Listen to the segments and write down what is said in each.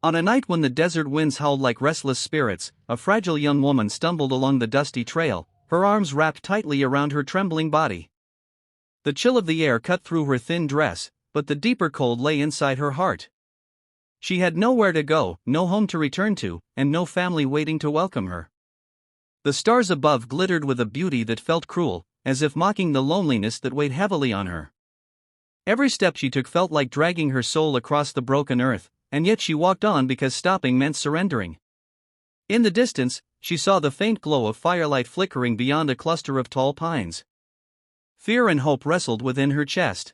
On a night when the desert winds howled like restless spirits, a fragile young woman stumbled along the dusty trail, her arms wrapped tightly around her trembling body. The chill of the air cut through her thin dress, but the deeper cold lay inside her heart. She had nowhere to go, no home to return to, and no family waiting to welcome her. The stars above glittered with a beauty that felt cruel, as if mocking the loneliness that weighed heavily on her. Every step she took felt like dragging her soul across the broken earth, and yet she walked on because stopping meant surrendering. In the distance, she saw the faint glow of firelight flickering beyond a cluster of tall pines. Fear and hope wrestled within her chest.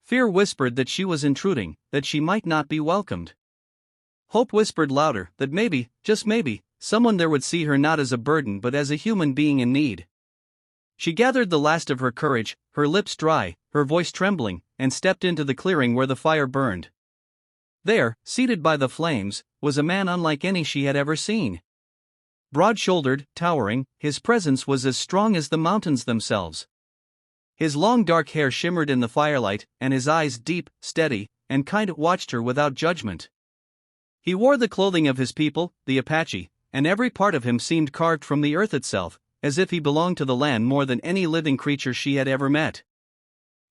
Fear whispered that she was intruding, that she might not be welcomed. Hope whispered louder that maybe, just maybe, someone there would see her not as a burden but as a human being in need. She gathered the last of her courage, her lips dry, her voice trembling, and stepped into the clearing where the fire burned. There, seated by the flames, was a man unlike any she had ever seen. Broad-shouldered, towering, his presence was as strong as the mountains themselves. His long dark hair shimmered in the firelight, and his eyes, deep, steady, and kind, watched her without judgment. He wore the clothing of his people, the Apache, and every part of him seemed carved from the earth itself, as if he belonged to the land more than any living creature she had ever met.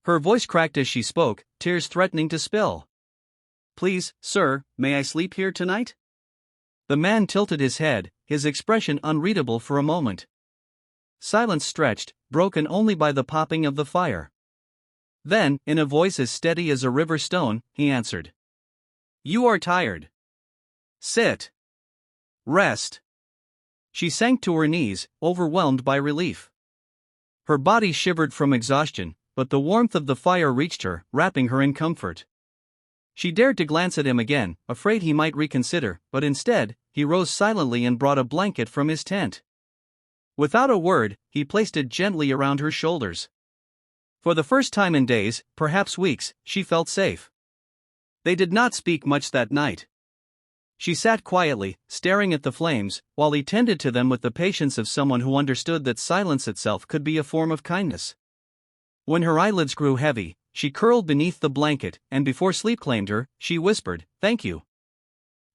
Her voice cracked as she spoke, tears threatening to spill. "Please, sir, may I sleep here tonight?" The man tilted his head, his expression unreadable for a moment. Silence stretched, broken only by the popping of the fire. Then, in a voice as steady as a river stone, he answered. "You are tired. Sit. Rest." She sank to her knees, overwhelmed by relief. Her body shivered from exhaustion, but the warmth of the fire reached her, wrapping her in comfort. She dared to glance at him again, afraid he might reconsider, but instead, he rose silently and brought a blanket from his tent. Without a word, he placed it gently around her shoulders. For the first time in days, perhaps weeks, she felt safe. They did not speak much that night. She sat quietly, staring at the flames, while he tended to them with the patience of someone who understood that silence itself could be a form of kindness. When her eyelids grew heavy, she curled beneath the blanket, and before sleep claimed her, she whispered, "Thank you."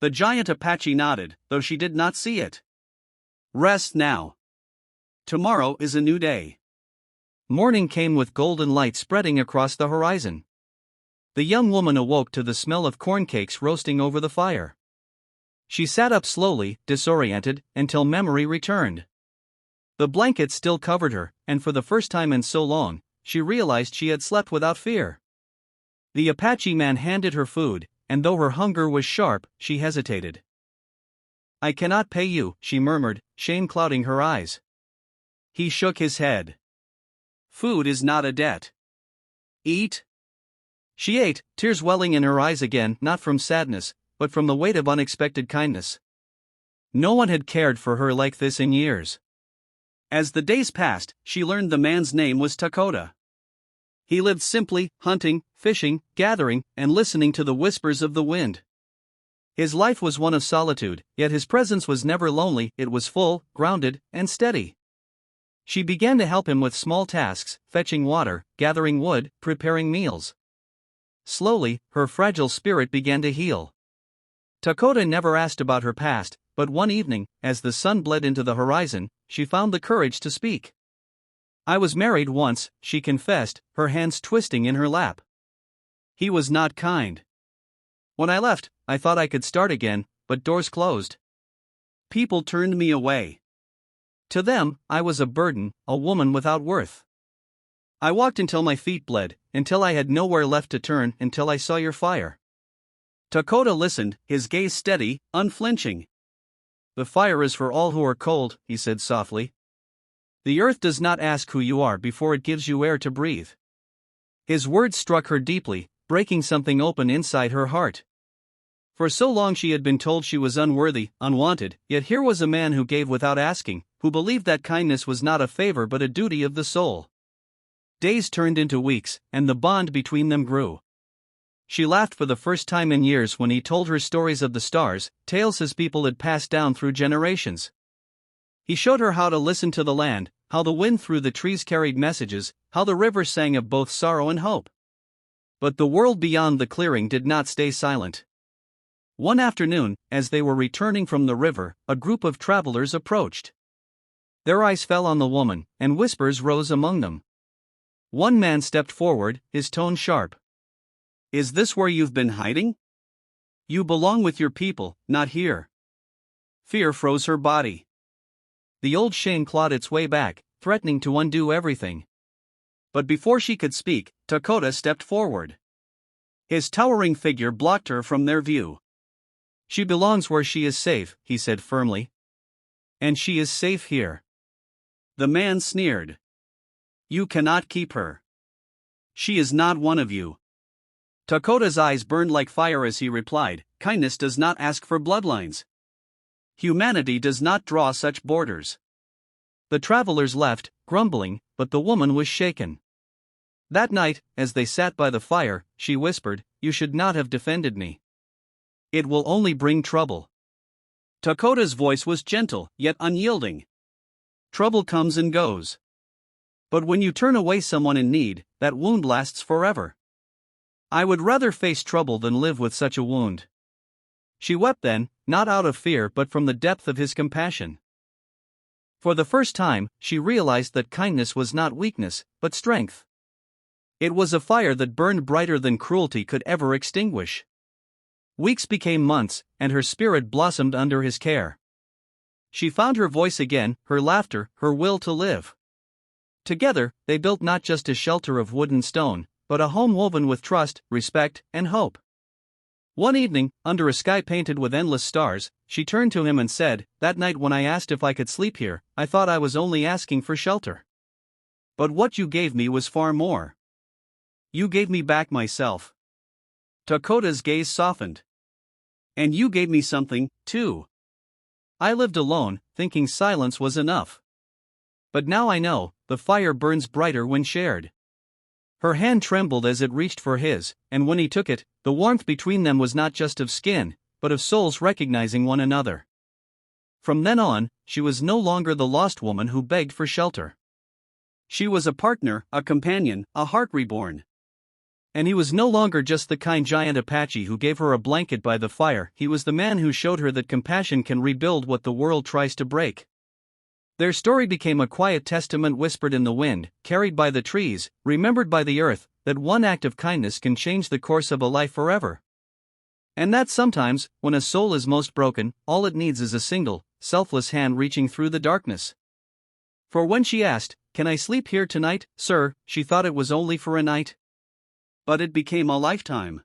The giant Apache nodded, though she did not see it. "Rest now. Tomorrow is a new day." Morning came with golden light spreading across the horizon. The young woman awoke to the smell of corn cakes roasting over the fire. She sat up slowly, disoriented, until memory returned. The blanket still covered her, and for the first time in so long, she realized she had slept without fear. The Apache man handed her food, and though her hunger was sharp, she hesitated. "I cannot pay you," she murmured, shame clouding her eyes. He shook his head. "Food is not a debt. Eat." She ate, tears welling in her eyes again, not from sadness, but from the weight of unexpected kindness. No one had cared for her like this in years. As the days passed, she learned the man's name was Dakota. He lived simply, hunting, fishing, gathering, and listening to the whispers of the wind. His life was one of solitude, yet his presence was never lonely, it was full, grounded, and steady. She began to help him with small tasks, fetching water, gathering wood, preparing meals. Slowly, her fragile spirit began to heal. Dakota never asked about her past, but one evening, as the sun bled into the horizon, she found the courage to speak. "I was married once," she confessed, her hands twisting in her lap. "He was not kind. When I left, I thought I could start again, but doors closed. People turned me away. To them, I was a burden, a woman without worth. I walked until my feet bled, until I had nowhere left to turn, until I saw your fire." Dakota listened, his gaze steady, unflinching. "The fire is for all who are cold," he said softly. "The earth does not ask who you are before it gives you air to breathe." His words struck her deeply, breaking something open inside her heart. For so long she had been told she was unworthy, unwanted, yet here was a man who gave without asking, who believed that kindness was not a favor but a duty of the soul. Days turned into weeks, and the bond between them grew. She laughed for the first time in years when he told her stories of the stars, tales his people had passed down through generations. He showed her how to listen to the land, how the wind through the trees carried messages, how the river sang of both sorrow and hope. But the world beyond the clearing did not stay silent. One afternoon, as they were returning from the river, a group of travelers approached. Their eyes fell on the woman, and whispers rose among them. One man stepped forward, his tone sharp. "Is this where you've been hiding? You belong with your people, not here." Fear froze her body. The old shame clawed its way back, threatening to undo everything. But before she could speak, Dakota stepped forward. His towering figure blocked her from their view. "She belongs where she is safe," he said firmly. "And she is safe here." The man sneered. "You cannot keep her. She is not one of you." Dakota's eyes burned like fire as he replied, "Kindness does not ask for bloodlines. Humanity does not draw such borders." The travelers left, grumbling, but the woman was shaken. That night, as they sat by the fire, she whispered, "You should not have defended me. It will only bring trouble." Dakota's voice was gentle, yet unyielding. "Trouble comes and goes. But when you turn away someone in need, that wound lasts forever. I would rather face trouble than live with such a wound." She wept then, not out of fear but from the depth of his compassion. For the first time, she realized that kindness was not weakness, but strength. It was a fire that burned brighter than cruelty could ever extinguish. Weeks became months, and her spirit blossomed under his care. She found her voice again, her laughter, her will to live. Together, they built not just a shelter of wood and stone, but a home woven with trust, respect, and hope. One evening, under a sky painted with endless stars, she turned to him and said, "That night when I asked if I could sleep here, I thought I was only asking for shelter. But what you gave me was far more. You gave me back myself." Dakota's gaze softened. "And you gave me something, too. I lived alone, thinking silence was enough. But now I know, the fire burns brighter when shared." Her hand trembled as it reached for his, and when he took it, the warmth between them was not just of skin, but of souls recognizing one another. From then on, she was no longer the lost woman who begged for shelter. She was a partner, a companion, a heart reborn. And he was no longer just the kind giant Apache who gave her a blanket by the fire, he was the man who showed her that compassion can rebuild what the world tries to break. Their story became a quiet testament whispered in the wind, carried by the trees, remembered by the earth, that one act of kindness can change the course of a life forever. And that sometimes, when a soul is most broken, all it needs is a single, selfless hand reaching through the darkness. For when she asked, "Can I sleep here tonight, sir?" she thought it was only for a night. But it became a lifetime.